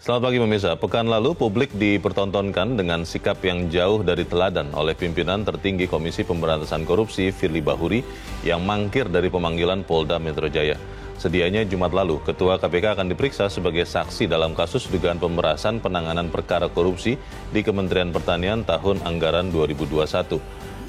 Selamat pagi pemirsa. Pekan lalu publik dipertontonkan dengan sikap yang jauh dari teladan oleh pimpinan tertinggi Komisi Pemberantasan Korupsi Firly Bahuri yang mangkir dari pemanggilan Polda Metro Jaya. Sedianya Jumat lalu, Ketua KPK akan diperiksa sebagai saksi dalam kasus dugaan pemerasan penanganan perkara korupsi di Kementerian Pertanian tahun anggaran 2021.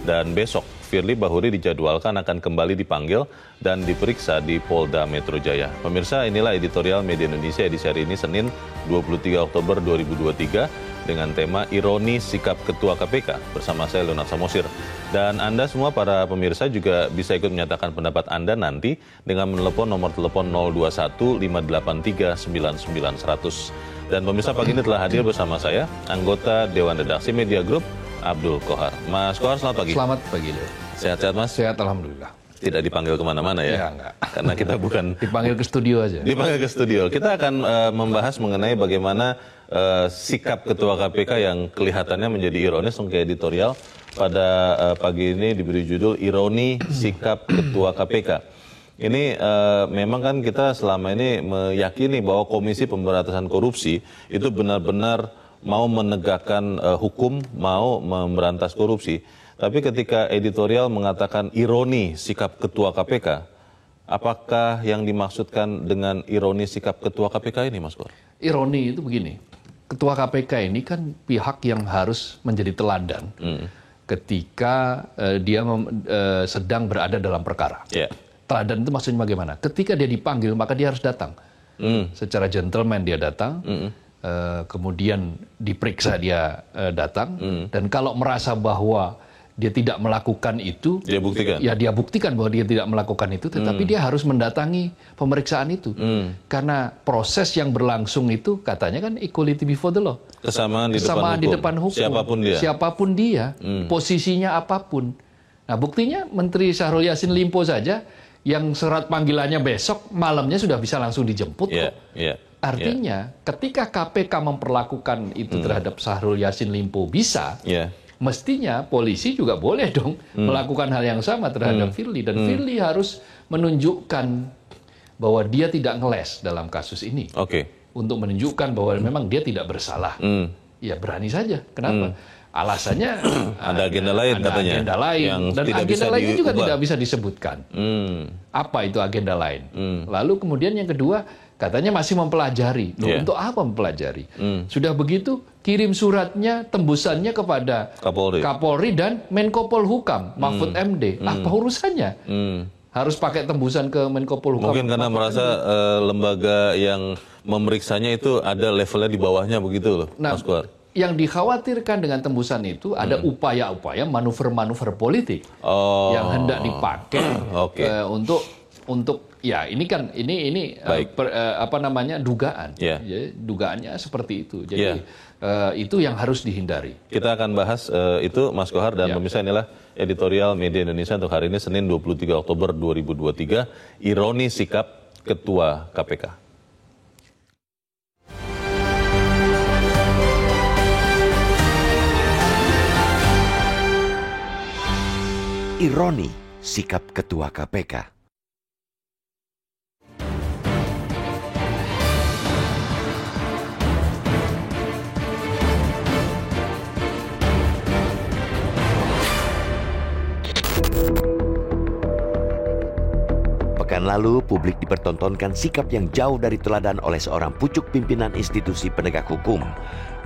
Dan besok, Firly Bahuri dijadwalkan akan kembali dipanggil dan diperiksa di Polda Metro Jaya. Pemirsa, inilah editorial Media Indonesia edisi hari ini Senin 23 Oktober 2023 dengan tema Ironi Sikap Ketua KPK bersama saya Leonard Samosir. Dan Anda semua para pemirsa juga bisa ikut menyatakan pendapat Anda nanti dengan menelepon nomor telepon 021 583 99 100. Dan pemirsa, pagi ini telah hadir bersama saya anggota Dewan Redaksi Media Group Abdul Kohar. Mas Kohar, selamat pagi. Selamat pagi, Leo. Sehat-sehat, Mas? Sehat, alhamdulillah. Tidak dipanggil kemana-mana ya? Ya, enggak. Karena kita bukan... Dipanggil ke studio aja. Dipanggil ke studio. Kita akan membahas mengenai bagaimana sikap Ketua KPK yang kelihatannya menjadi ironis, kayak editorial. Pada pagi ini diberi judul Ironi Sikap Ketua KPK. Ini memang kan kita selama ini meyakini bahwa Komisi Pemberantasan Korupsi itu benar-benar mau menegakkan hukum, mau memberantas korupsi. Tapi ketika editorial mengatakan ironi sikap Ketua KPK, apakah yang dimaksudkan dengan ironi sikap Ketua KPK ini, Mas Kor? Ironi itu begini, Ketua KPK ini kan pihak yang harus menjadi teladan ketika dia sedang berada dalam perkara. Yeah. Teladan itu maksudnya bagaimana? Ketika dia dipanggil, maka dia harus datang. Secara gentleman dia datang. Kemudian diperiksa dia datang, dan kalau merasa bahwa dia tidak melakukan itu, dia buktikan. Ya dia buktikan bahwa dia tidak melakukan itu, tetapi dia harus mendatangi pemeriksaan itu, karena proses yang berlangsung itu katanya kan equality before the law, kesamaan di depan hukum, siapapun dia, posisinya apapun. Nah buktinya Menteri Syahrul Yassin Limpo saja yang surat panggilannya besok malamnya sudah bisa langsung dijemput kok. Artinya, ketika KPK memperlakukan itu terhadap Syahrul Yassin Limpo bisa, mestinya polisi juga boleh dong melakukan hal yang sama terhadap Firly. Dan Firly harus menunjukkan bahwa dia tidak ngeles dalam kasus ini. Untuk menunjukkan bahwa memang dia tidak bersalah. Ya berani saja. Kenapa? Alasannya ada agenda lain katanya. Agenda lain. Dan agenda lainnya juga tidak bisa disebutkan. Apa itu agenda lain? Lalu kemudian yang kedua, katanya masih mempelajari. Loh, untuk apa mempelajari? Sudah begitu, kirim suratnya, tembusannya kepada Kapolri dan Menko Polhukam, Mahfud MD. Apa urusannya? Harus pakai tembusan ke Menko Polhukam. Mungkin karena merasa lembaga yang memeriksanya itu ada levelnya di bawahnya begitu loh, Mas Kuar. Yang dikhawatirkan dengan tembusan itu ada upaya-upaya manuver-manuver politik yang hendak dipakai untuk ya ini kan dugaan. Ya, dugaannya seperti itu. Jadi itu yang harus dihindari. Kita akan bahas itu, Mas Kohar, dan pemirsa, inilah editorial Media Indonesia untuk hari ini Senin 23 Oktober 2023, ironi sikap Ketua KPK. Ironi sikap Ketua KPK. Pekan lalu, publik dipertontonkan sikap yang jauh dari teladan oleh seorang pucuk pimpinan institusi penegak hukum.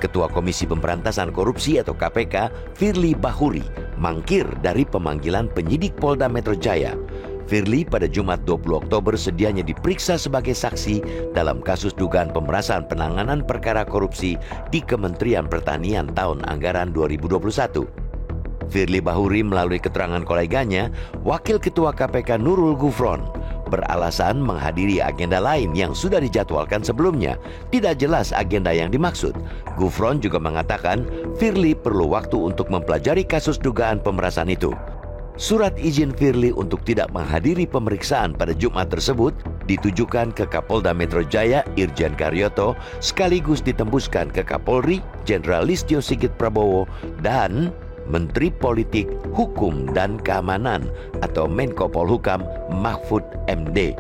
Ketua Komisi Pemberantasan Korupsi atau KPK, Firly Bahuri, mangkir dari pemanggilan penyidik Polda Metro Jaya. Firly pada Jumat 20 Oktober sedianya diperiksa sebagai saksi dalam kasus dugaan pemerasan penanganan perkara korupsi di Kementerian Pertanian tahun anggaran 2021. Firly Bahuri melalui keterangan koleganya, Wakil Ketua KPK Nurul Gufron, beralasan menghadiri agenda lain yang sudah dijadwalkan sebelumnya. Tidak jelas agenda yang dimaksud. Gufron juga mengatakan Firly perlu waktu untuk mempelajari kasus dugaan pemerasan itu. Surat izin Firly untuk tidak menghadiri pemeriksaan pada Jumat tersebut ditujukan ke Kapolda Metro Jaya Irjen Karyoto sekaligus ditembuskan ke Kapolri Jenderal Listio Sigit Prabowo dan Menteri Politik, Hukum dan Keamanan atau Menko Polhukam Mahfud MD.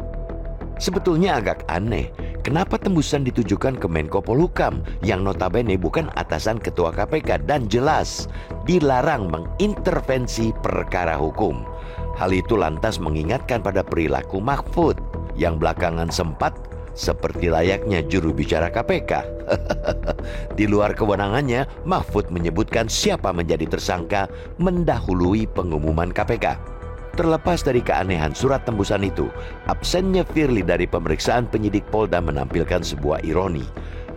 Sebetulnya agak aneh Kenapa tembusan ditujukan ke Menko Polhukam yang notabene bukan atasan Ketua KPK dan jelas dilarang mengintervensi perkara hukum? Hal itu lantas mengingatkan pada perilaku Mahfud yang belakangan sempat seperti layaknya juru bicara KPK. Di luar kewenangannya, Mahfud menyebutkan siapa menjadi tersangka mendahului pengumuman KPK. Terlepas dari keanehan surat tembusan itu, absennya Firly dari pemeriksaan penyidik Polda menampilkan sebuah ironi.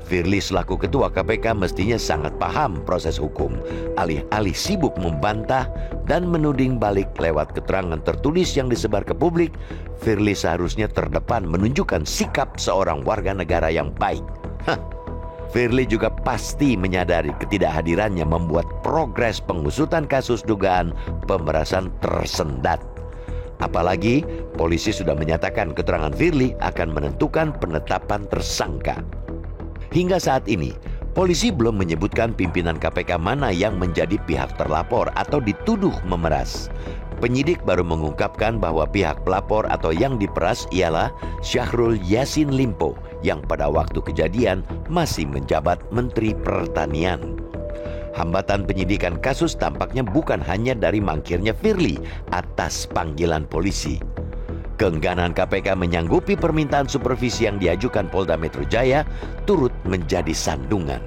Firly selaku Ketua KPK mestinya sangat paham proses hukum. Alih-alih sibuk membantah dan menuding balik lewat keterangan tertulis yang disebar ke publik, Firly seharusnya terdepan menunjukkan sikap seorang warga negara yang baik. Firly juga pasti menyadari ketidakhadirannya membuat progres pengusutan kasus dugaan pemerasan tersendat. Apalagi polisi sudah menyatakan keterangan Firly akan menentukan penetapan tersangka. Hingga saat ini, polisi belum menyebutkan pimpinan KPK mana yang menjadi pihak terlapor atau dituduh memeras. Penyidik baru mengungkapkan bahwa pihak pelapor atau yang diperas ialah Syahrul Yassin Limpo yang pada waktu kejadian masih menjabat Menteri Pertanian. Hambatan penyidikan kasus tampaknya bukan hanya dari mangkirnya Firly atas panggilan polisi. Keengganan KPK menyanggupi permintaan supervisi yang diajukan Polda Metro Jaya turut menjadi sandungan.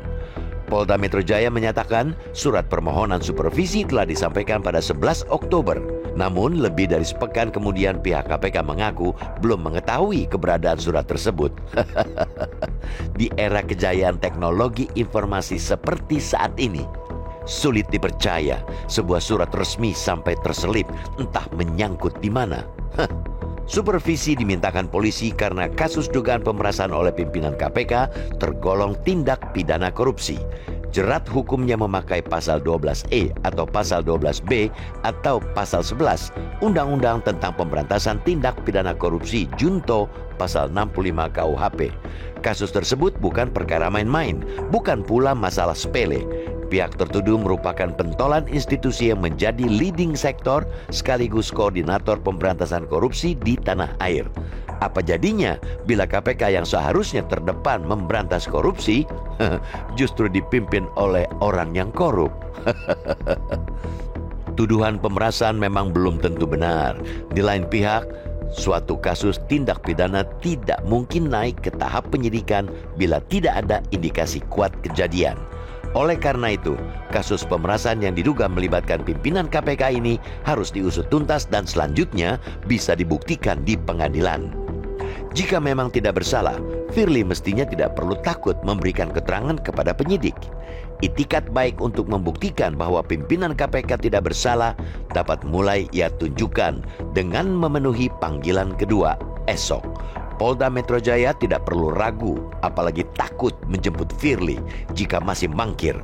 Polda Metro Jaya menyatakan surat permohonan supervisi telah disampaikan pada 11 Oktober. Namun lebih dari sepekan kemudian pihak KPK mengaku belum mengetahui keberadaan surat tersebut. Di era kejayaan teknologi informasi seperti saat ini, sulit dipercaya sebuah surat resmi sampai terselip entah menyangkut di mana. Supervisi dimintakan polisi karena kasus dugaan pemerasan oleh pimpinan KPK tergolong tindak pidana korupsi. Jerat hukumnya memakai pasal 12E atau pasal 12B atau pasal 11 Undang-Undang tentang Pemberantasan Tindak Pidana Korupsi Junto pasal 65 KUHP. Kasus tersebut bukan perkara main-main, bukan pula masalah sepele. Pihak tertuduh merupakan pentolan institusi yang menjadi leading sektor sekaligus koordinator pemberantasan korupsi di tanah air. Apa jadinya bila KPK yang seharusnya terdepan memberantas korupsi justru dipimpin oleh orang yang korup? Tuduhan pemerasan memang belum tentu benar. Di lain pihak, suatu kasus tindak pidana tidak mungkin naik ke tahap penyidikan bila tidak ada indikasi kuat kejadian. Oleh karena itu, kasus pemerasan yang diduga melibatkan pimpinan KPK ini harus diusut tuntas dan selanjutnya bisa dibuktikan di pengadilan. Jika memang tidak bersalah, Firly mestinya tidak perlu takut memberikan keterangan kepada penyidik. Itikat baik untuk membuktikan bahwa pimpinan KPK tidak bersalah dapat mulai ia tunjukkan dengan memenuhi panggilan kedua esok. Polda Metro Jaya tidak perlu ragu, apalagi takut menjemput Firly jika masih mangkir.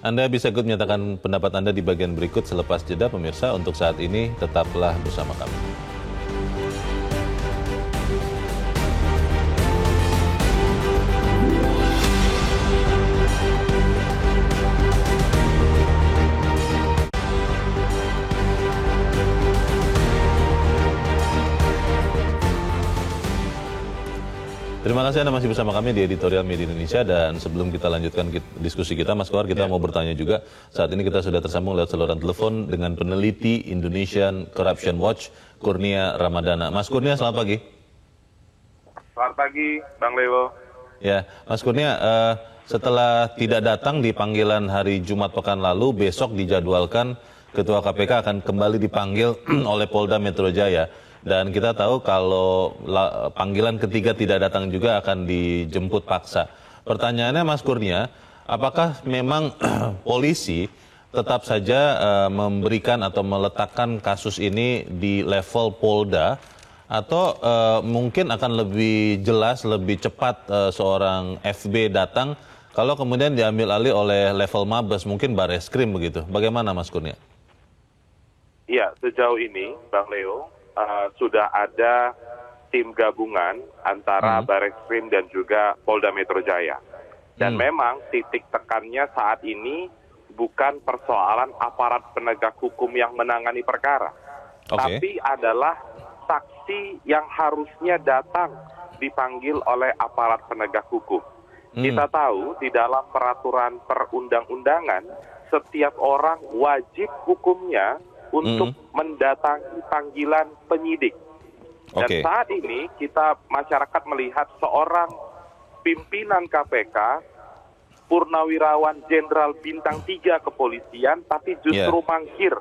Anda bisa ikut menyatakan pendapat Anda di bagian berikut selepas jeda, pemirsa. Untuk saat ini, tetaplah bersama kami. Terima kasih Anda masih bersama kami di Editorial Media Indonesia, dan sebelum kita lanjutkan diskusi kita, Mas Kohar, kita mau bertanya juga. Saat ini kita sudah tersambung lewat saluran telepon dengan peneliti Indonesian Corruption Watch, Kurnia Ramadana. Mas Kurnia, selamat pagi. Selamat pagi, Bang Leo. Ya, Mas Kurnia, setelah tidak datang di panggilan hari Jumat pekan lalu, besok dijadwalkan Ketua KPK akan kembali dipanggil oleh Polda Metro Jaya. Dan kita tahu kalau panggilan ketiga tidak datang juga akan dijemput paksa. Pertanyaannya Mas Kurnia, apakah memang polisi tetap saja memberikan atau meletakkan kasus ini di level Polda, atau mungkin akan lebih jelas, lebih cepat seorang FB datang kalau kemudian diambil alih oleh level Mabes, mungkin Bareskrim begitu. Bagaimana Mas Kurnia? Iya, sejauh ini Bang Leo, sudah ada tim gabungan antara Bareskrim dan juga Polda Metro Jaya. Dan memang titik tekannya saat ini bukan persoalan aparat penegak hukum yang menangani perkara, tapi adalah saksi yang harusnya datang dipanggil oleh aparat penegak hukum. Kita tahu di dalam peraturan perundang-undangan, setiap orang wajib hukumnya untuk mendatangi panggilan penyidik. Dan saat ini kita masyarakat melihat seorang pimpinan KPK, Purnawirawan Jenderal Bintang 3 kepolisian, tapi justru mangkir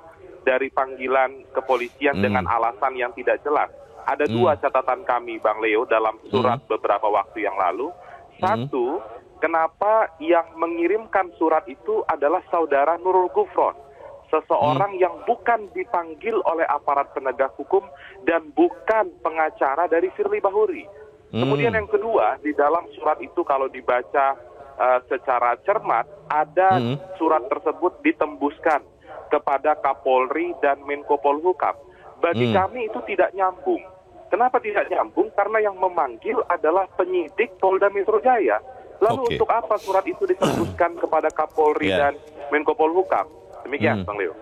dari panggilan kepolisian dengan alasan yang tidak jelas. Ada dua catatan kami, Bang Leo, dalam surat beberapa waktu yang lalu. Satu, kenapa yang mengirimkan surat itu adalah saudara Nurul Gufron, seseorang yang bukan dipanggil oleh aparat penegak hukum dan bukan pengacara dari Firly Bahuri. Kemudian yang kedua, di dalam surat itu kalau dibaca secara cermat, ada surat tersebut ditembuskan kepada Kapolri dan Menko Polhukam. Bagi kami itu tidak nyambung. Kenapa tidak nyambung? Karena yang memanggil adalah penyidik Polda Metro Jaya. Lalu untuk apa surat itu ditembuskan kepada Kapolri dan Menko Polhukam? Demikian, Bang Leo.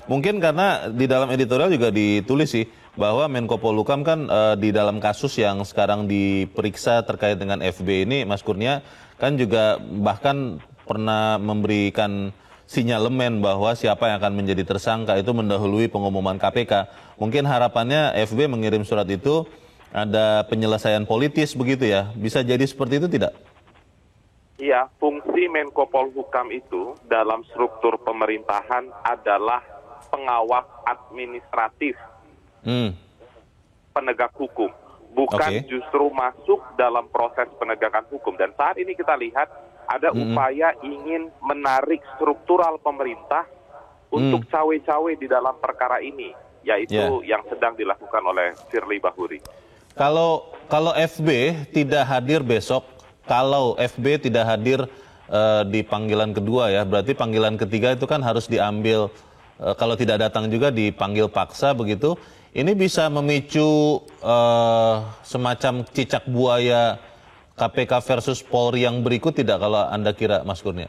Mungkin karena di dalam editorial juga ditulis sih bahwa Menko Polhukam kan di dalam kasus yang sekarang diperiksa terkait dengan FB ini, Mas Kurnia, kan juga bahkan pernah memberikan sinyalemen bahwa siapa yang akan menjadi tersangka itu mendahului pengumuman KPK. Mungkin harapannya FB mengirim surat itu ada penyelesaian politis begitu ya. Bisa jadi seperti itu tidak? Iya, fungsi Menko Polhukam itu dalam struktur pemerintahan adalah pengawas administratif penegak hukum, bukan justru masuk dalam proses penegakan hukum. Dan saat ini kita lihat ada upaya ingin menarik struktural pemerintah untuk cawe-cawe di dalam perkara ini, yaitu yang sedang dilakukan oleh Firly Bahuri. Kalau FB tidak hadir besok, kalau FB tidak hadir di panggilan kedua ya, berarti panggilan ketiga itu kan harus diambil, kalau tidak datang juga dipanggil paksa begitu. Ini bisa memicu semacam cicak buaya KPK versus Polri yang berikut tidak kalau Anda kira, Mas Kurnia?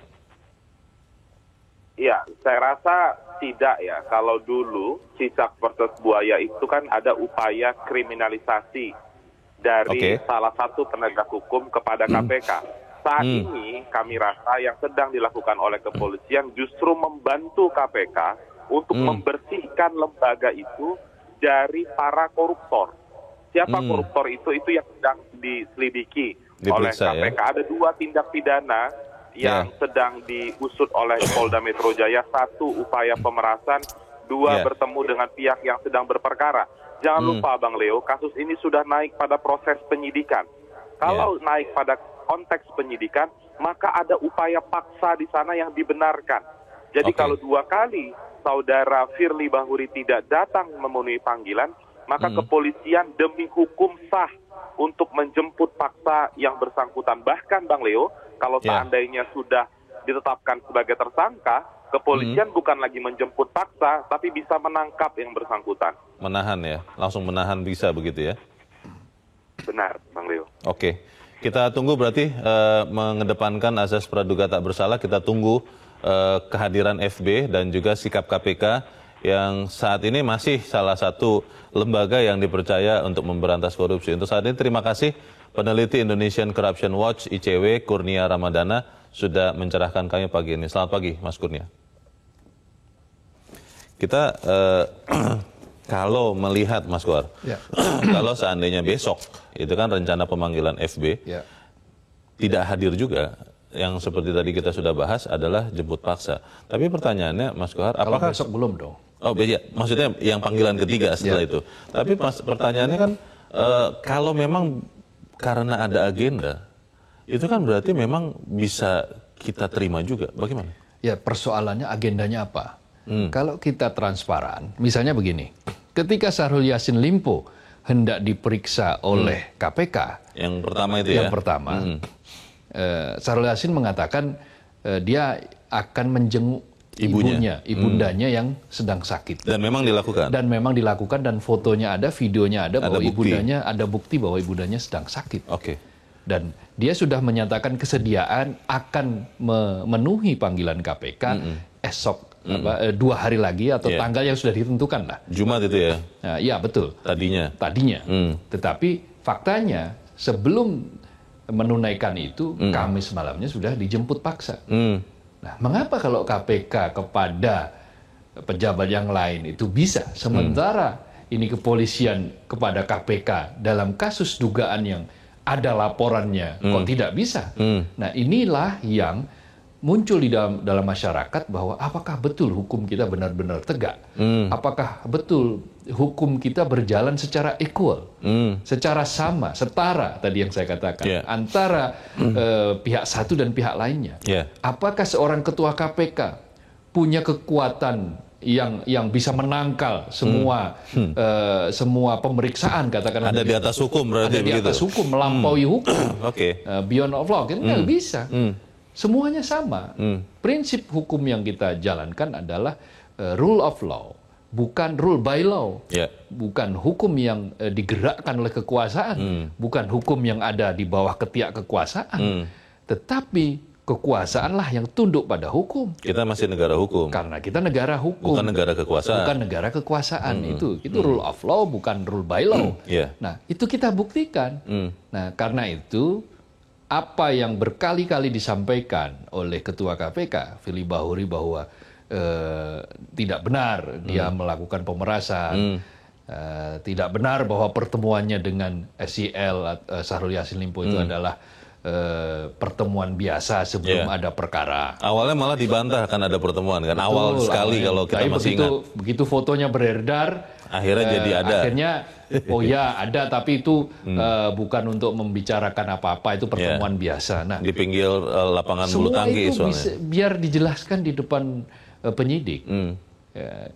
Iya, saya rasa tidak ya. Kalau dulu cicak versus buaya itu kan ada upaya kriminalisasi dari salah satu penegak hukum kepada KPK. Saat ini kami rasa yang sedang dilakukan oleh kepolisian justru membantu KPK untuk membersihkan lembaga itu dari para koruptor. Siapa koruptor itu yang sedang diselidiki oleh KPK. Ada dua tindak pidana yang sedang diusut oleh Polda Metro Jaya. Satu, upaya pemerasan. Dua, bertemu dengan pihak yang sedang berperkara. Jangan lupa, Bang Leo, kasus ini sudah naik pada proses penyidikan. Kalau naik pada konteks penyidikan, maka ada upaya paksa di sana yang dibenarkan. Jadi kalau dua kali saudara Firly Bahuri tidak datang memenuhi panggilan, maka kepolisian demi hukum sah untuk menjemput paksa yang bersangkutan. Bahkan, Bang Leo, kalau seandainya sudah ditetapkan sebagai tersangka, kepolisian bukan lagi menjemput paksa, tapi bisa menangkap yang bersangkutan. Menahan ya, langsung menahan bisa begitu ya? Benar, Bang Leo. Oke, kita tunggu berarti mengedepankan azas praduga tak bersalah, kita tunggu kehadiran FB dan juga sikap KPK yang saat ini masih salah satu lembaga yang dipercaya untuk memberantas korupsi. Untuk saat ini terima kasih peneliti Indonesian Corruption Watch ICW Kurnia Ramadana sudah mencerahkan kami pagi ini. Selamat pagi, Mas Kurnia. Kita kalau melihat, Mas Kuar, kalau seandainya besok itu kan rencana pemanggilan FB tidak hadir juga. Yang seperti tadi kita sudah bahas adalah jemput paksa. Tapi pertanyaannya, Mas Kuar, apakah besok belum dong? Oh iya, maksudnya yang panggilan ketiga setelah itu. Tapi pertanyaannya kan, kalau memang karena ada agenda, itu kan berarti memang bisa kita terima juga. Bagaimana? Ya, persoalannya agendanya apa? Kalau kita transparan, misalnya begini, ketika Syahrul Yassin Limpo hendak diperiksa oleh KPK, yang pertama itu ya? Yang pertama, Syahrul Yassin mengatakan dia akan menjenguk ibundanya yang sedang sakit. Dan memang dilakukan. Dan fotonya ada, videonya ada bahwa ibundanya ada bukti bahwa ibundanya sedang sakit. Dan dia sudah menyatakan kesediaan akan memenuhi panggilan KPK esok 2 hari lagi atau tanggal yang sudah ditentukan lah. Jumat itu ya? Nah, iya betul. Tadinya. Tetapi faktanya sebelum menunaikan itu Kamis malamnya sudah dijemput paksa. Nah, mengapa kalau KPK kepada pejabat yang lain itu bisa, sementara ini kepolisian kepada KPK dalam kasus dugaan yang ada laporannya kok tidak bisa? Nah, inilah yang muncul di dalam masyarakat bahwa apakah betul hukum kita benar-benar tegak? Apakah betul hukum kita berjalan secara equal, secara sama, setara tadi yang saya katakan antara pihak satu dan pihak lainnya? Apakah seorang ketua KPK punya kekuatan yang bisa menangkal semua pemeriksaan, katakanlah ada di atas hukum, berarti ada di atas hukum, melampaui hukum, beyond of law, kan nggak bisa. Semuanya sama. Prinsip hukum yang kita jalankan adalah rule of law, bukan rule by law. Bukan hukum yang digerakkan oleh kekuasaan, bukan hukum yang ada di bawah ketiak kekuasaan, tetapi kekuasaanlah yang tunduk pada hukum. Kita masih negara hukum. Karena kita negara hukum. Bukan negara kekuasaan. Bukan negara kekuasaan. Itu rule of law, bukan rule by law. Nah, itu kita buktikan. Nah, karena itu apa yang berkali-kali disampaikan oleh Ketua KPK, Firly Bahuri, bahwa tidak benar dia melakukan pemerasan, tidak benar bahwa pertemuannya dengan SYL, Syahrul Yassin Limpo itu adalah pertemuan biasa sebelum ada perkara. Awalnya malah dibantah kan ada pertemuan kan. Awal sekali kalau kita masih ingat. Begitu fotonya beredar, akhirnya jadi ada. Akhirnya, oh ya ada, tapi itu bukan untuk membicarakan apa-apa, itu pertemuan biasa. Nah, di pinggir lapangan bulu tangkis soalnya. Bisa, biar dijelaskan di depan penyidik.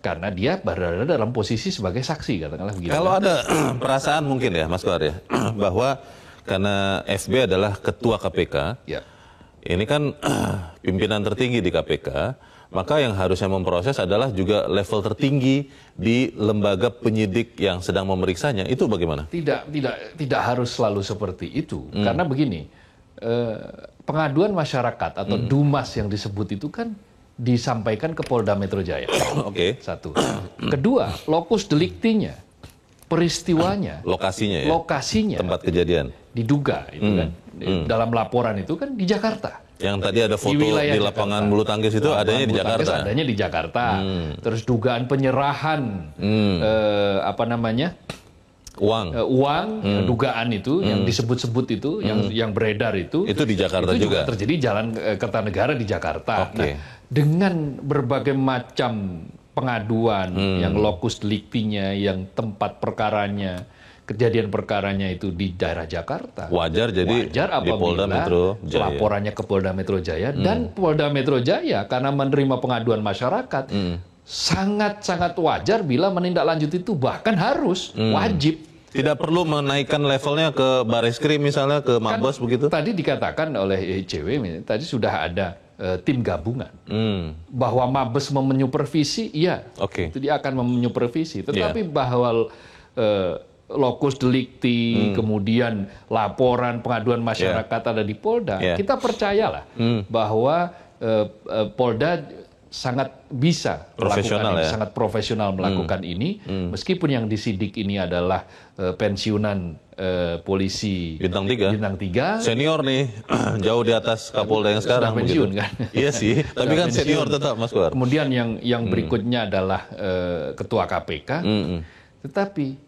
Karena dia berada dalam posisi sebagai saksi, katakanlah begitu. Kalau ada perasaan mungkin ya, Mas Kohar ya, bahwa karena FB adalah ketua KPK, ini kan pimpinan tertinggi di KPK, maka yang harusnya memproses adalah juga level tertinggi di lembaga penyidik yang sedang memeriksanya. Itu bagaimana? Tidak harus selalu seperti itu. Karena begini, pengaduan masyarakat atau Dumas yang disebut itu kan disampaikan ke Polda Metro Jaya. Satu. Kedua, lokus deliktinya, peristiwanya, lokasinya, tempat kejadian, diduga itu kan dalam laporan itu kan di Jakarta. Yang tadi ada foto di lapangan bulu tangkis itu adanya di Jakarta. Adanya di Jakarta. Terus dugaan penyerahan uang, dugaan itu yang disebut-sebut itu, yang beredar itu di Jakarta juga terjadi Jalan Kertanegara di Jakarta. Nah, dengan berbagai macam pengaduan yang lokus deliktinya, yang tempat perkaranya, kejadian perkaranya itu di daerah Jakarta. Wajar apabila di Polda Metro Jaya. Laporannya ke Polda Metro Jaya dan Polda Metro Jaya karena menerima pengaduan masyarakat sangat-sangat wajar bila menindaklanjuti itu, bahkan harus wajib. Tidak perlu menaikkan levelnya ke Bareskrim misalnya, ke Mabes begitu. Tadi dikatakan oleh ICW, tadi sudah ada tim gabungan bahwa Mabes menyupervisi, itu dia akan menyupervisi, tetapi bahwa lokus delikti, kemudian laporan pengaduan masyarakat ada di Polda, kita percayalah bahwa Polda sangat bisa melakukan ini, sangat profesional melakukan ini, meskipun yang disidik ini adalah pensiunan polisi bintang 3, senior nih, jauh di atas Kapolda yang sekarang pensiun begitu. kan. Iya sih, tapi kan senior tetap, Mas Kohar. Kemudian yang berikutnya adalah ketua KPK, tetapi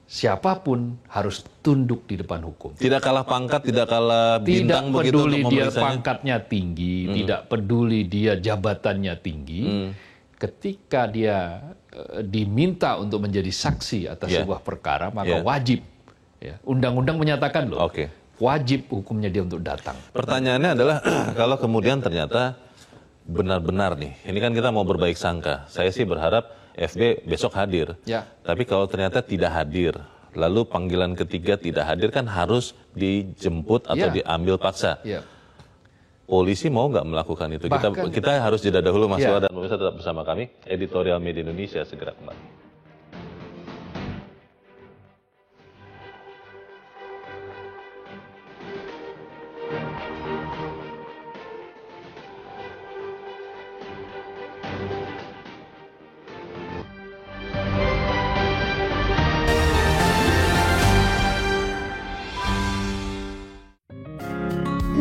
siapapun harus tunduk di depan hukum. Tidak kalah pangkat, tidak kalah bintang begitu untuk memeriksanya. Tidak peduli dia pangkatnya tinggi, tidak peduli dia jabatannya tinggi, ketika dia diminta untuk menjadi saksi atas sebuah perkara, maka wajib. Undang-undang menyatakan loh, wajib hukumnya dia untuk datang. Pertanyaannya adalah kalau kemudian ternyata benar-benar nih, ini kan kita mau berbaik sangka. Saya sih berharap FB besok hadir. Tapi kalau ternyata tidak hadir, lalu panggilan ketiga tidak hadir, kan harus dijemput atau diambil paksa. Polisi mau nggak melakukan itu? Kita harus jeda dahulu, Mas Kohar, dan pemirsa tetap bersama kami. Editorial Media Indonesia segera kembali.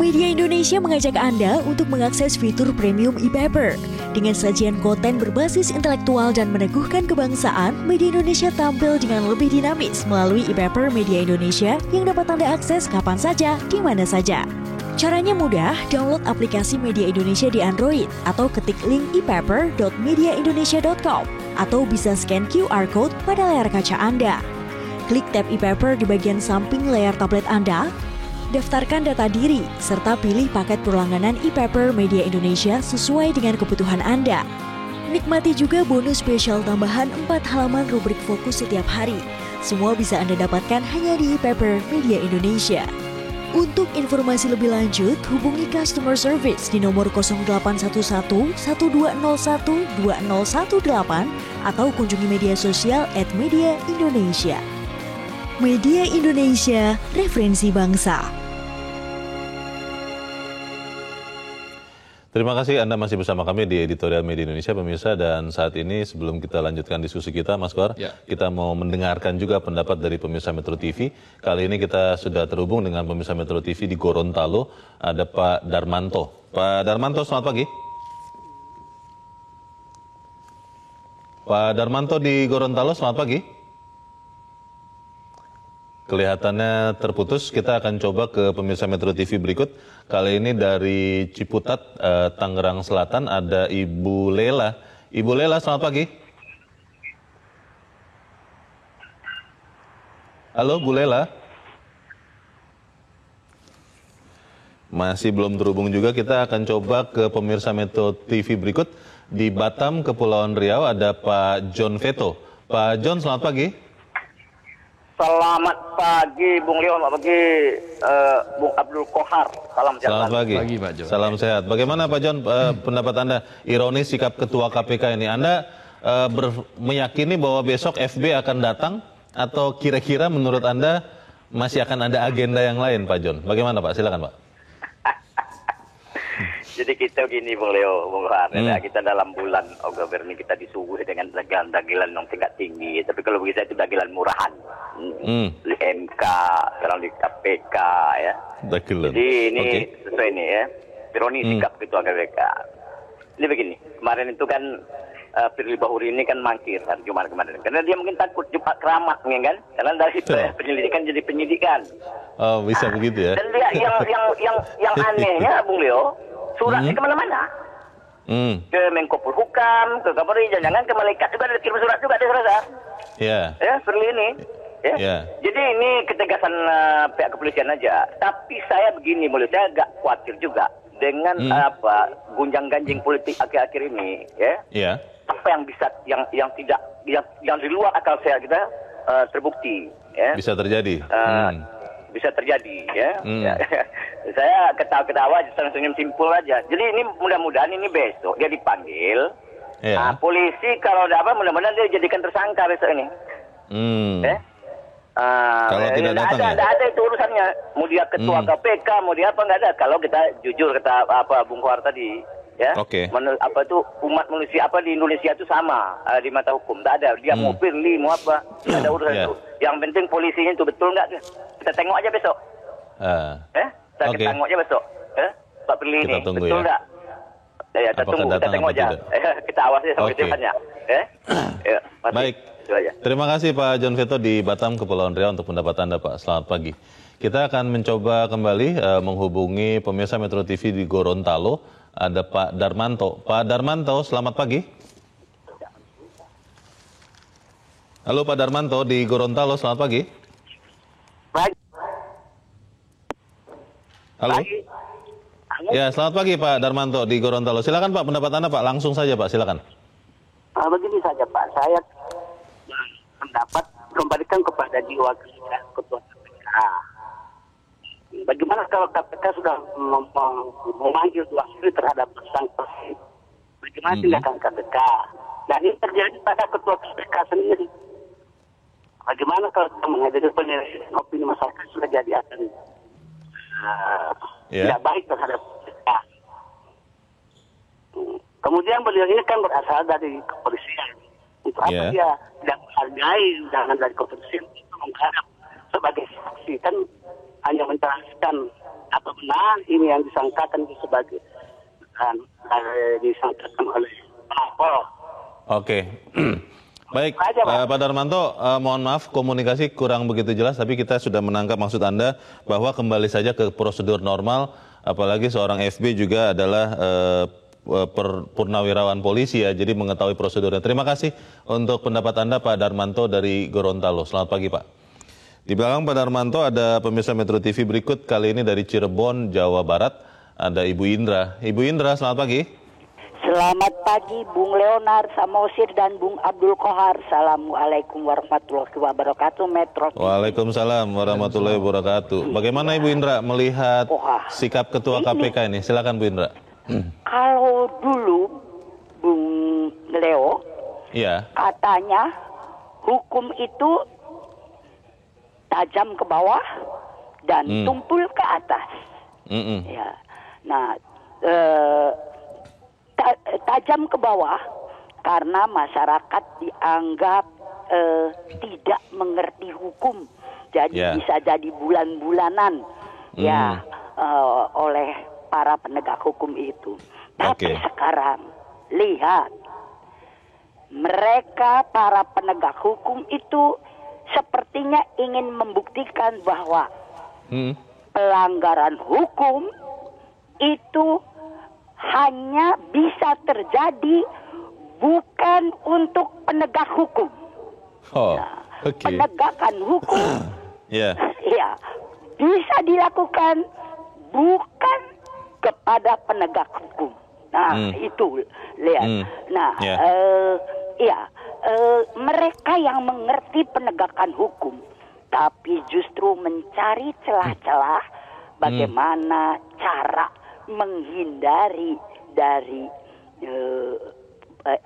Media Indonesia mengajak Anda untuk mengakses fitur premium e-paper. Dengan sajian konten berbasis intelektual dan meneguhkan kebangsaan, Media Indonesia tampil dengan lebih dinamis melalui e-paper Media Indonesia yang dapat Anda akses kapan saja, di mana saja. Caranya mudah, download aplikasi Media Indonesia di Android atau ketik link e-paper.mediaindonesia.com atau bisa scan QR Code pada layar kaca Anda. Klik tab e-paper di bagian samping layar tablet Anda, daftarkan data diri, serta pilih paket berlangganan e-paper Media Indonesia sesuai dengan kebutuhan Anda. Nikmati juga bonus spesial tambahan 4 halaman rubrik fokus setiap hari. Semua bisa Anda dapatkan hanya di e-paper Media Indonesia. Untuk informasi lebih lanjut, hubungi customer service di nomor 0811 1201 2018 atau kunjungi media sosial @Media Indonesia. Media Indonesia, referensi bangsa. Terima kasih Anda masih bersama kami di Editorial Media Indonesia, pemirsa. Dan saat ini sebelum kita lanjutkan diskusi kita, Mas Kor, kita mau mendengarkan juga pendapat dari pemirsa Metro TV. Kali ini kita sudah terhubung dengan pemirsa Metro TV di Gorontalo, ada Pak Darmanto. Pak Darmanto, selamat pagi. Pak Darmanto di Gorontalo, selamat pagi. Kelihatannya terputus. Kita akan coba ke pemirsa Metro TV berikut. Kali ini dari Ciputat, Tangerang Selatan, ada Ibu Lela. Ibu Lela, selamat pagi. Halo, Bu Lela. Masih belum terhubung juga. Kita akan coba ke pemirsa Metro TV berikut. Di Batam, Kepulauan Riau, ada Pak John Veto. Pak John, selamat pagi. Selamat pagi, Bung Leon. Selamat pagi, Bung Abdul Kohar. Salam sehat. Selamat pagi, Pak John. Salam sehat. Bagaimana Pak John, pendapat Anda? Ironis sikap Ketua KPK ini. Anda meyakini bahwa besok FB akan datang? Atau kira-kira menurut Anda masih akan ada agenda yang lain, Pak John? Bagaimana Pak? Silakan Pak. Jadi kita begini, Bung Leo, Bung Kohar. Kita dalam bulan Oktober ini kita disuguhi dengan dagelan yang tingkat tinggi. Tapi kalau bagi saya itu dagelan murahan. Di MK, sekarang di KPK ya. Dagelan. Jadi ini sesuai ini ya. Ironi sikap Ketua KPK. Ini begini, kemarin itu kan Firly Bahuri ini kan mangkir hari Jumat kemarin. Karena dia mungkin takut Jumat keramat kan. Karena dari penyelidikan jadi penyidikan. Oh, bisa begitu ya. Dan dia yang anehnya Bung Leo, suratnya kemana-mana. Ke Menko Polhukam, ke Kapolri, jangan ke malaikat juga ada kirim surat juga, dia rasa. Iya. Ya, Firly ini. Ya. Jadi ini ketegasan pihak kepolisian aja. Tapi saya begini, menurut saya agak khawatir juga dengan gunjang-ganjing politik akhir-akhir ini, ya. Iya. Apa yang bisa yang tidak yang di luar akal saya kita terbukti, ya. Bisa terjadi. Bisa terjadi, ya. Saya ketawa-ketawa, senyum simpul aja. Jadi ini mudah-mudahan ini besok dia dipanggil. Polisi kalau ada apa, mudah-mudahan dia dijadikan tersangka besok ini. Kalau tidak datang ada itu urusannya. Mau dia ketua KPK, mau dia apa nggak ada. Kalau kita jujur kata Bung Kohar tadi, ya. Apa itu umat manusia apa di Indonesia itu sama di mata hukum. Tak ada. Dia mau Firly, mau apa, tidak ada urusan itu. Yang penting polisinya itu betul nggak? Kita tengok aja besok. Kita tengok aja besok. Pak Firly ini betul nggak? Ya, kita tunggu, kita tengok aja. Kita awasi sampai depannya. Baik. Terima kasih Pak John Veto di Batam, Kepulauan Riau untuk pendapat Anda Pak. Selamat pagi. Kita akan mencoba kembali menghubungi pemirsa Metro TV di Gorontalo. Ada Pak Darmanto. Pak Darmanto, selamat pagi. Halo Pak Darmanto di Gorontalo, selamat pagi. Baik. Halo. Ya, selamat pagi Pak Darmanto di Gorontalo. Silakan Pak, pendapat Anda Pak. Langsung saja Pak, silakan. Begini saja Pak, saya pendapat kembalikan kepada jiwa Ketua KPK. Bagaimana kalau KPK sudah memanggil 2 hari terhadap tersangka? Bagaimana tindakan KPK? Dan ini terjadi pada Ketua KPK sendiri. Bagaimana kalau kita menghadapi penilaian opini masyarakat sudah jadi akan tidak baik terhadap KPK. Kemudian beliau ini kan berasal dari kepolisian. Untuk apa dia tidak menghargai undangan dari kepolisian untuk menghadap sebagai saksi, kan hanya menjelaskan apa Nah, ini yang disangkakan sebagai disangkakan oleh Apple. Oke. Baik, Pak Darmanto, mohon maaf komunikasi kurang begitu jelas, tapi kita sudah menangkap maksud Anda bahwa kembali saja ke prosedur normal, apalagi seorang FB juga adalah purnawirawan polisi ya, jadi mengetahui prosedurnya. Terima kasih untuk pendapat Anda Pak Darmanto dari Gorontalo. Selamat pagi Pak. Di belakang Pak Darmanto ada pemirsa Metro TV berikut, kali ini dari Cirebon, Jawa Barat, ada Ibu Indra. Ibu Indra, selamat pagi. Selamat pagi Bung Leonard Samosir dan Bung Abdul Kohar. Assalamualaikum warahmatullahi wabarakatuh. Metro. Waalaikumsalam warahmatullahi wabarakatuh. Bagaimana Ibu Indra melihat sikap Ketua KPK ini? Silakan Bu Indra. Kalau dulu Bung Leo, katanya hukum itu tajam ke bawah dan tumpul ke atas. Ya. Nah, tajam ke bawah karena masyarakat dianggap tidak mengerti hukum, jadi bisa jadi bulan-bulanan oleh para penegak hukum itu. Tapi sekarang lihat, mereka para penegak hukum itu sepertinya ingin membuktikan bahwa pelanggaran hukum itu hanya bisa terjadi bukan untuk penegak hukum. Penegakan hukum bisa dilakukan bukan kepada penegak hukum. Nah, itu lihat. Nah, mereka yang mengerti penegakan hukum, tapi justru mencari celah-celah bagaimana cara menghindari dari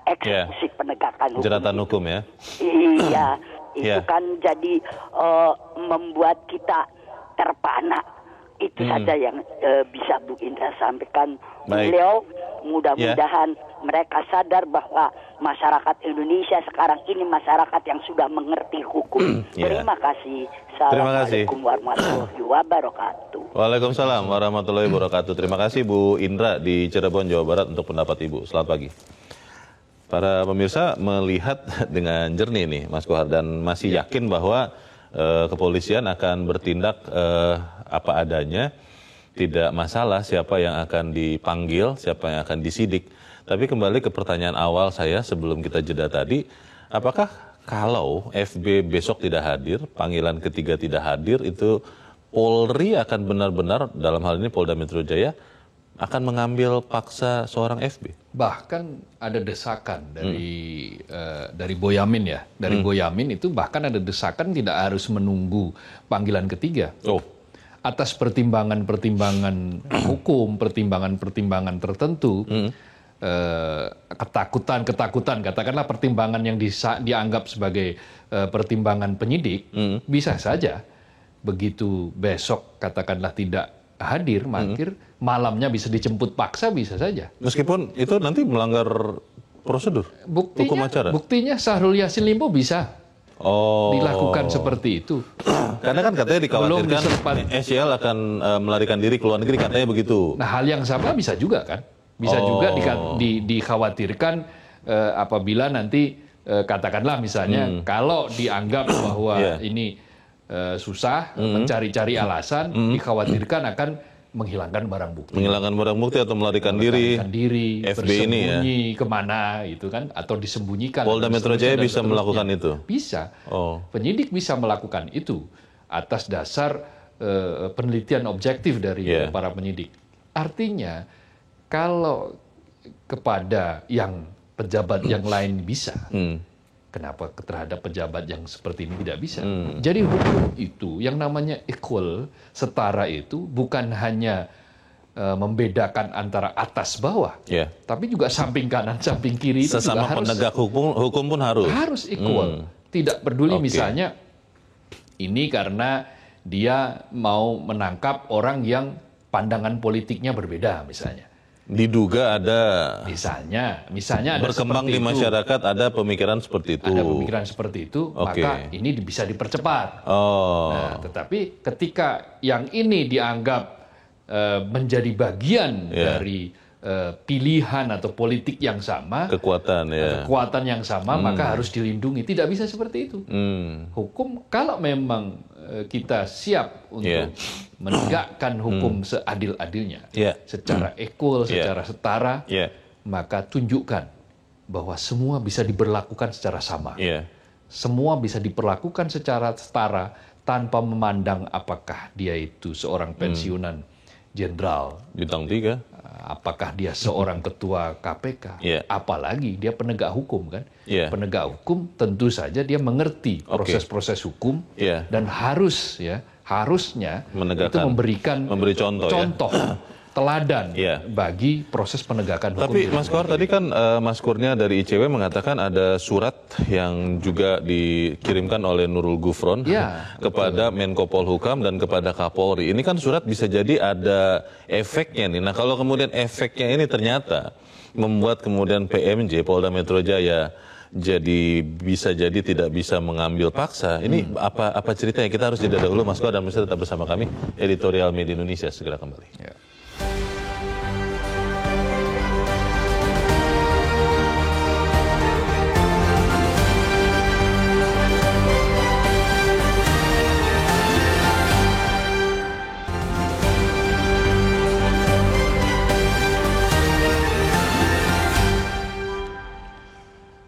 eksekusi penegakan hukum. Jeratan hukum ya? Iya, itu kan jadi membuat kita terpana. Itu saja yang bisa Bu Indra sampaikan. Beliau mudah-mudahan mereka sadar bahwa masyarakat Indonesia sekarang ini masyarakat yang sudah mengerti hukum. Terima kasih. Assalamualaikum warahmatullahi wabarakatuh. Waalaikumsalam warahmatullahi wabarakatuh. Terima kasih Bu Indra di Cirebon, Jawa Barat untuk pendapat Ibu. Selamat pagi. Para pemirsa melihat dengan jernih nih Mas Kohar dan masih yakin bahwa kepolisian akan bertindak apa adanya, tidak masalah siapa yang akan dipanggil, siapa yang akan disidik. Tapi kembali ke pertanyaan awal saya sebelum kita jeda tadi, apakah kalau FB besok tidak hadir, panggilan ketiga tidak hadir, itu Polri akan benar-benar dalam hal ini Polda Metro Jaya akan mengambil paksa seorang FB? Bahkan ada desakan dari Boyamin ya, dari Boyamin itu bahkan ada desakan tidak harus menunggu panggilan ketiga. Atas pertimbangan-pertimbangan hukum, pertimbangan-pertimbangan tertentu, ketakutan, katakanlah pertimbangan yang dianggap sebagai pertimbangan penyidik, bisa saja begitu besok katakanlah tidak hadir, malamnya bisa dijemput paksa, bisa saja. Meskipun itu nanti melanggar prosedur hukum acara. Buktinya Syahrul Yassin Limpo bisa dilakukan seperti itu. Karena kan katanya dikhawatirkan SYL akan melarikan diri ke luar negeri, katanya begitu. Nah, hal yang sama bisa juga kan? Bisa juga dikhawatirkan apabila nanti katakanlah misalnya kalau dianggap bahwa ini susah mencari-cari alasan, dikhawatirkan akan menghilangkan barang bukti. Menghilangkan barang bukti atau melarikan diri FB ini ya. Kemana itu kan, atau disembunyikan. Polda Metro Jaya bisa melakukan itu? Bisa. Penyidik bisa melakukan itu atas dasar penelitian objektif dari para penyidik. Artinya kalau kepada yang pejabat yang lain bisa, kenapa terhadap pejabat yang seperti ini tidak bisa? Jadi hukum itu yang namanya equal, setara itu bukan hanya membedakan antara atas bawah, tapi juga samping kanan, samping kiri. Sesama itu penegak hukum pun harus equal. Tidak peduli misalnya ini karena dia mau menangkap orang yang pandangan politiknya berbeda misalnya. Diduga ada misalnya ada berkembang di masyarakat itu. Ada pemikiran seperti itu. Ada pemikiran seperti itu, maka ini bisa dipercepat. Nah, tetapi ketika yang ini dianggap menjadi bagian dari pilihan atau politik yang sama, kekuatan yang sama, maka harus dilindungi. Tidak bisa seperti itu. Hukum, kalau memang kita siap untuk menegakkan hukum seadil-adilnya, secara equal, secara setara, maka tunjukkan bahwa semua bisa diberlakukan secara sama. Semua bisa diperlakukan secara setara tanpa memandang apakah dia itu seorang pensiunan jenderal, bintang 3, apakah dia seorang ketua KPK, apalagi dia penegak hukum kan. Penegak hukum tentu saja dia mengerti proses-proses hukum dan harusnya itu memberi contoh teladan bagi proses penegakan hukum. Tapi Mas Kohar, tadi kan Mas Kurnia dari ICW mengatakan ada surat yang juga dikirimkan oleh Nurul Gufron kepada Menko Polhukam dan kepada Kapolri. Ini kan surat bisa jadi ada efeknya nih. Nah, kalau kemudian efeknya ini ternyata membuat kemudian PMJ, Polda Metro Jaya, bisa jadi tidak bisa mengambil paksa. Ini apa ceritanya? Kita harus jeda dahulu, Mas Kohar, dan bisa tetap bersama kami. Editorial Media Indonesia segera kembali.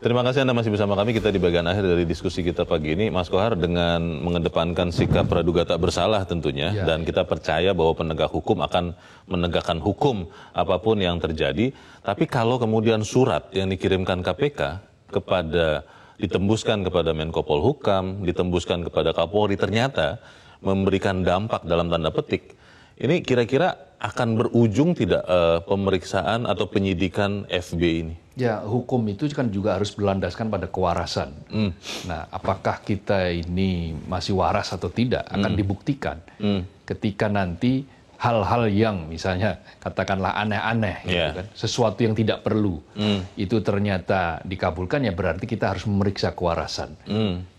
Terima kasih Anda masih bersama kami. Kita di bagian akhir dari diskusi kita pagi ini, Mas Kohar, dengan mengedepankan sikap praduga tak bersalah tentunya, dan kita percaya bahwa penegak hukum akan menegakkan hukum apapun yang terjadi. Tapi kalau kemudian surat yang dikirimkan KPK ditembuskan kepada Menko Polhukam, ditembuskan kepada Kapolri, ternyata memberikan dampak dalam tanda petik, ini kira-kira akan berujung tidak pemeriksaan atau penyidikan FB ini? Ya, hukum itu kan juga harus berlandaskan pada kewarasan. Nah, apakah kita ini masih waras atau tidak akan dibuktikan ketika nanti hal-hal yang misalnya katakanlah aneh-aneh, gitu kan, sesuatu yang tidak perlu, itu ternyata dikabulkan, ya berarti kita harus memeriksa kewarasan.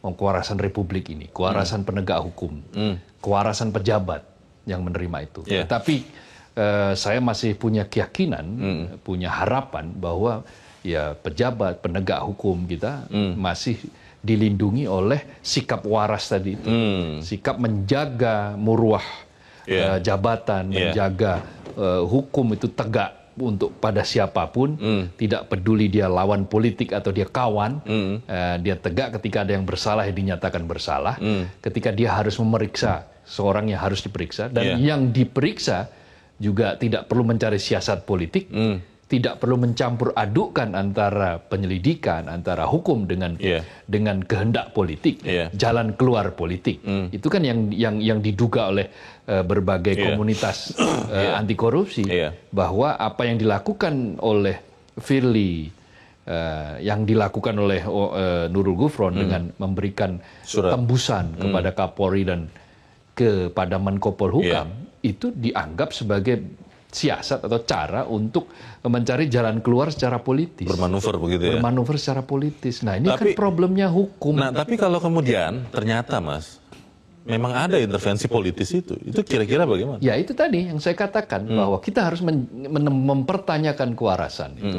Kewarasan Republik ini, kewarasan penegak hukum, kewarasan pejabat yang menerima itu. Tapi saya masih punya keyakinan, punya harapan bahwa ya pejabat, penegak hukum kita masih dilindungi oleh sikap waras tadi itu. Sikap menjaga muruah jabatan, menjaga hukum itu tegak untuk pada siapapun, tidak peduli dia lawan politik atau dia kawan, dia tegak ketika ada yang bersalah, dinyatakan bersalah, ketika dia harus memeriksa seorang yang harus diperiksa, dan yang diperiksa juga tidak perlu mencari siasat politik, tidak perlu mencampur adukkan antara penyelidikan, antara hukum dengan kehendak politik, jalan keluar politik. Itu kan yang diduga oleh berbagai komunitas anti korupsi, bahwa apa yang dilakukan oleh Firly, yang dilakukan oleh Nurul Gufron dengan memberikan tembusan kepada Kapolri dan kepada Menko Polhukam, itu dianggap sebagai siasat atau cara untuk mencari jalan keluar secara politis. Bermanuver begitu ya? Bermanuver secara politis. Nah, ini kan problemnya hukum. Nah, tapi kalau kemudian ternyata, Mas, memang ada intervensi politis itu kira-kira bagaimana? Ya, itu tadi yang saya katakan, bahwa kita harus mempertanyakan kewarasan itu.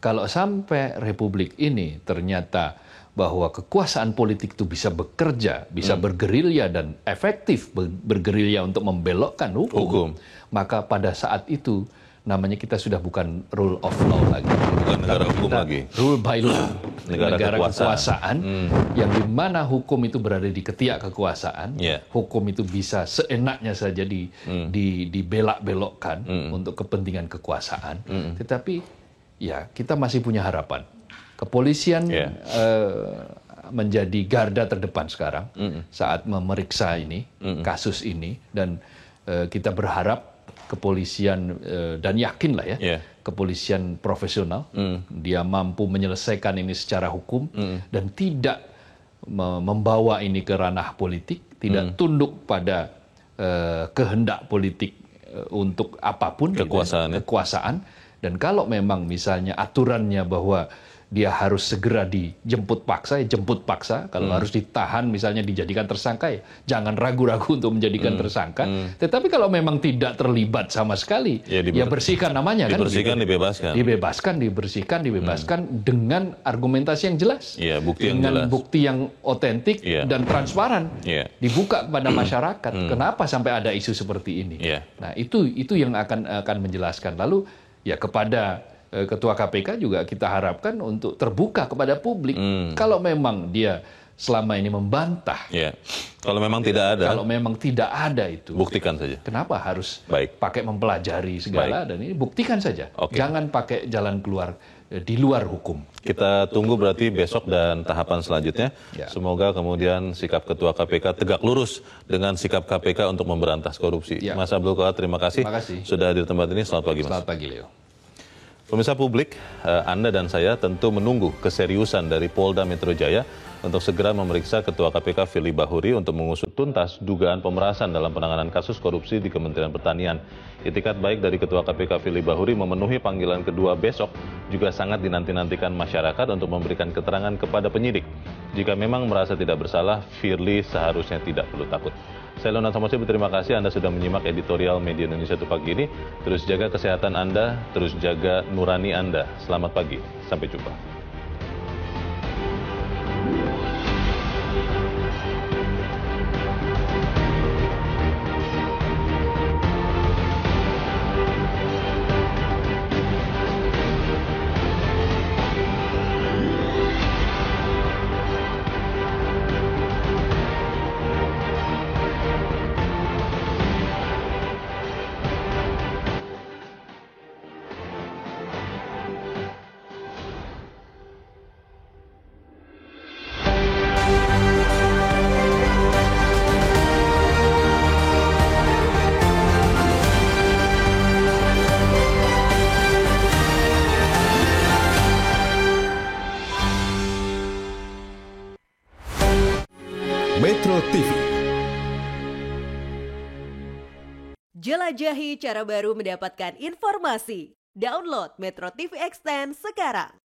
Kalau sampai Republik ini ternyata bahwa kekuasaan politik itu bisa bekerja, bisa bergerilya dan efektif bergerilya untuk membelokkan hukum, maka pada saat itu namanya kita sudah bukan rule of law lagi, bukan negara hukum lagi, rule by law, negara kekuasaan, yang dimana hukum itu berada di ketiak kekuasaan, hukum itu bisa seenaknya saja dibelak-belokkan untuk kepentingan kekuasaan, tetapi ya kita masih punya harapan. Kepolisian menjadi garda terdepan sekarang saat memeriksa ini, kasus ini, dan kita berharap kepolisian, dan yakinlah ya, kepolisian profesional, dia mampu menyelesaikan ini secara hukum dan tidak membawa ini ke ranah politik, tidak tunduk pada kehendak politik untuk apapun, kekuasaan. Dan kalau memang misalnya aturannya bahwa dia harus segera dijemput paksa, ya jemput paksa. Kalau harus ditahan, misalnya dijadikan tersangka, ya jangan ragu-ragu untuk menjadikan tersangka. Tetapi kalau memang tidak terlibat sama sekali, ya bersihkan namanya. Dibersihkan, kan? Dibebaskan dengan argumentasi yang jelas. Ya, bukti yang dengan jelas. Bukti yang otentik dan transparan. Dibuka kepada masyarakat. Kenapa sampai ada isu seperti ini? Nah, itu yang akan menjelaskan. Lalu ya kepada Ketua KPK juga kita harapkan untuk terbuka kepada publik. Kalau memang dia selama ini membantah. Kalau memang tidak ada. Kalau memang tidak ada itu. Buktikan saja. Kenapa harus pakai mempelajari segala dan ini buktikan saja. Jangan pakai jalan keluar di luar hukum. Kita tunggu berarti besok dan tahapan selanjutnya. Semoga kemudian sikap Ketua KPK tegak lurus dengan sikap KPK untuk memberantas korupsi. Mas Abdul Qadir, terima kasih sudah hadir di tempat ini. Selamat pagi, Mas. Selamat pagi, Leo. Pemirsa publik, Anda dan saya tentu menunggu keseriusan dari Polda Metro Jaya untuk segera memeriksa Ketua KPK Firly Bahuri untuk mengusut tuntas dugaan pemerasan dalam penanganan kasus korupsi di Kementerian Pertanian. Itikat baik dari Ketua KPK Firly Bahuri memenuhi panggilan kedua besok juga sangat dinanti-nantikan masyarakat untuk memberikan keterangan kepada penyidik. Jika memang merasa tidak bersalah, Firly seharusnya tidak perlu takut. Saya Leonard Samosi berterima kasih Anda sudah menyimak editorial Media Indonesia untuk pagi ini. Terus jaga kesehatan Anda, terus jaga nurani Anda. Selamat pagi, sampai jumpa. Metro TV. Jelajahi cara baru mendapatkan informasi. Download Metro TV Extend sekarang.